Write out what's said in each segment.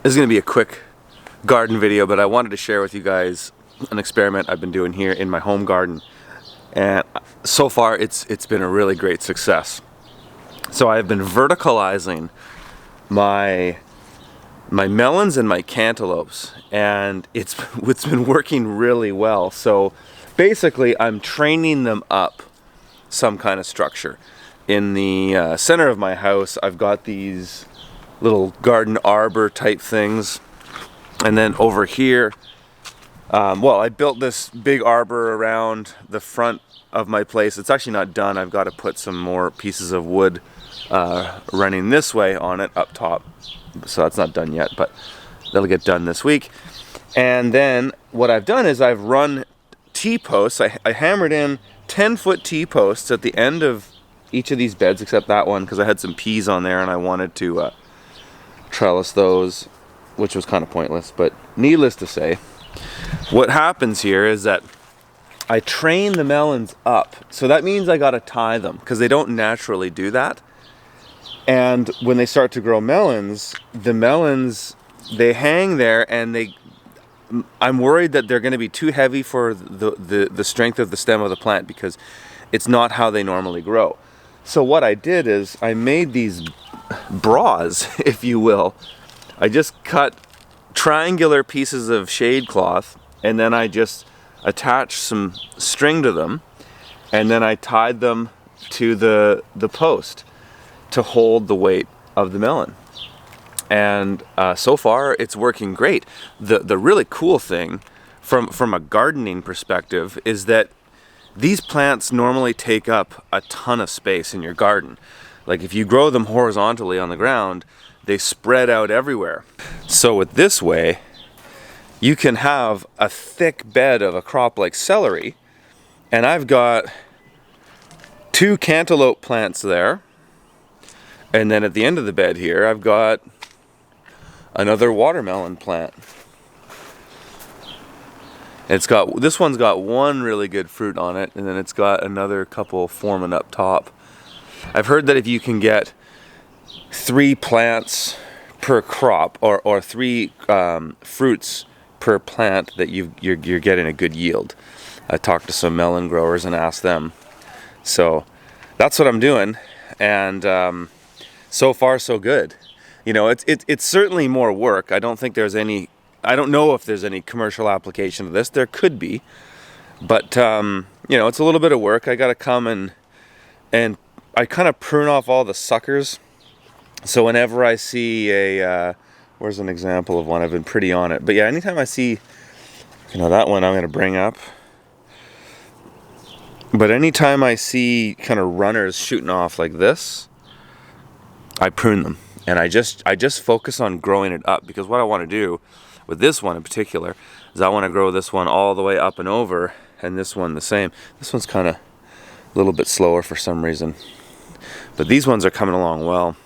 This is going to be a quick garden video, but I wanted to share with you guys an experiment I've been doing here in my home garden. And so far it's been a really great success. So I've been verticalizing my melons and my cantaloupes, and it's been working really well. So basically I'm training them up some kind of structure. In the center of my house, I've got these little garden arbor type things, and then over here, well, I built this big arbor around the front of my place. It's actually not done. I've got to put some more pieces of wood running this way on it up top, so that's not done yet, but that'll get done this week. And then what I've done is I've run T-posts. I hammered in 10-foot T-posts at the end of each of these beds, except that one, because I had some peas on there and I wanted to trellis those, which was kind of pointless. But needless to say, what happens here is that I train the melons up. So that means I got to tie them, because they don't naturally do that. And when they start to grow melons, the melons, they hang there, and I'm worried that they're going to be too heavy for the strength of the stem of the plant, because it's not how they normally grow. So what I did is I made these bras, if you will. I just cut triangular pieces of shade cloth, and then I just attached some string to them, and then I tied them to the post to hold the weight of the melon. And so far it's working great. The really cool thing from a gardening perspective is that these plants normally take up a ton of space in your garden. Like if you grow them horizontally on the ground, they spread out everywhere. So with this way, you can have a thick bed of a crop like celery, and I've got 2 cantaloupe plants there, and then at the end of the bed here, I've got another watermelon plant. This one's got one really good fruit on it, and then it's got another couple forming up top. I've heard that if you can get 3 plants per crop, or 3 fruits per plant, that you're getting a good yield. I talked to some melon growers and asked them. So that's what I'm doing, and so far so good. You know, it's certainly more work. I don't know if there's any commercial application of this. There could be, but you know, it's a little bit of work. I got to come and I kind of prune off all the suckers. So whenever I see where's an example of one? I've been pretty on it. But yeah, anytime I see, you know, that one I'm going to bring up. But anytime I see kind of runners shooting off like this, I prune them. And I just focus on growing it up, because what I want to do with this one in particular is I want to grow this one all the way up and over, and this one the same. This one's kind of a little bit slower for some reason, but these ones are coming along well.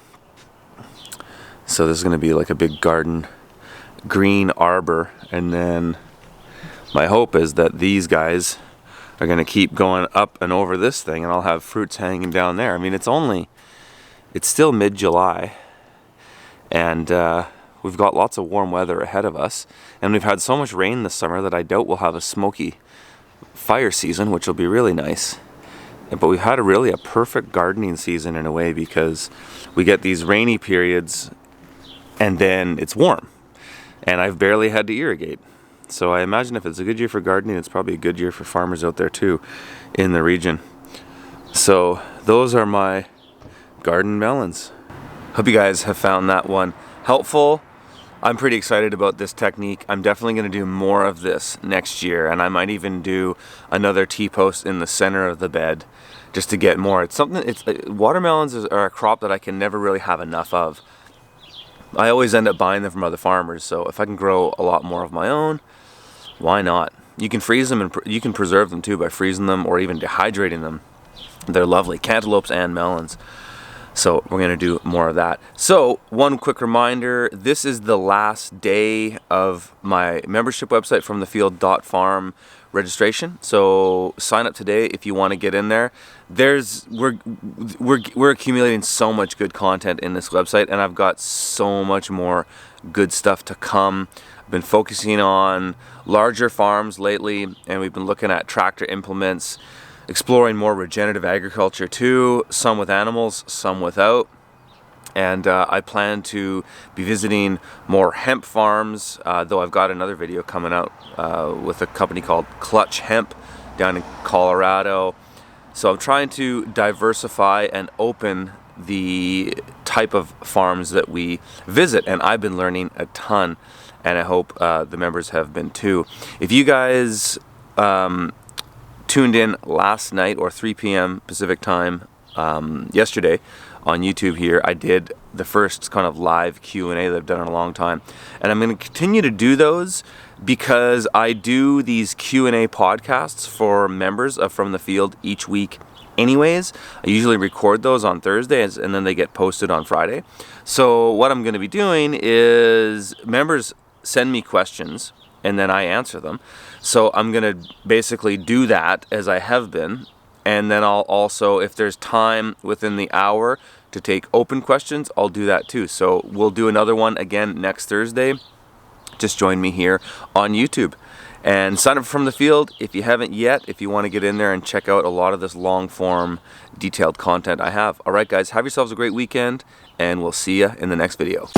So this is going to be like a big garden green arbor, and then my hope is that these guys are going to keep going up and over this thing, and I'll have fruits hanging down there. I mean, it's still mid-July, and we've got lots of warm weather ahead of us, and we've had so much rain this summer that I doubt we'll have a smoky fire season, which will be really nice. But we've had a perfect gardening season in a way, because we get these rainy periods and then it's warm, and I've barely had to irrigate. So I imagine if it's a good year for gardening, it's probably a good year for farmers out there too in the region. So those are my garden melons. Hope you guys have found that one helpful. I'm pretty excited about this technique. I'm definitely going to do more of this next year, and I might even do another T-post in the center of the bed just to get more. Watermelons are a crop that I can never really have enough of. I always end up buying them from other farmers, so if I can grow a lot more of my own, why not? You can freeze them, and you can preserve them too by freezing them or even dehydrating them. They're lovely, cantaloupes and melons. So we're going to do more of that. So one quick reminder, this is the last day of my membership website, fromthefield.farm registration. So sign up today if you want to get in there. We're accumulating so much good content in this website, and I've got so much more good stuff to come. I've been focusing on larger farms lately, and we've been looking at tractor implements, exploring more regenerative agriculture too, some with animals, some without. And I plan to be visiting more hemp farms, though I've got another video coming out with a company called Clutch Hemp down in Colorado. So I'm trying to diversify and open the type of farms that we visit, and I've been learning a ton, and I hope the members have been too. If you guys tuned in last night or 3 p.m. Pacific time yesterday on YouTube here, I did the first kind of live Q&A that I've done in a long time, and I'm going to continue to do those because I do these Q&A podcasts for members of From the Field each week anyways. I usually record those on Thursdays and then they get posted on Friday. So what I'm going to be doing is members send me questions and then I answer them. So I'm going to basically do that as I have been. And then I'll also, if there's time within the hour to take open questions, I'll do that too. So we'll do another one again next Thursday. Just join me here on YouTube. And sign up From the Field if you haven't yet, if you want to get in there and check out a lot of this long form detailed content I have. All right, guys, have yourselves a great weekend, and we'll see you in the next video.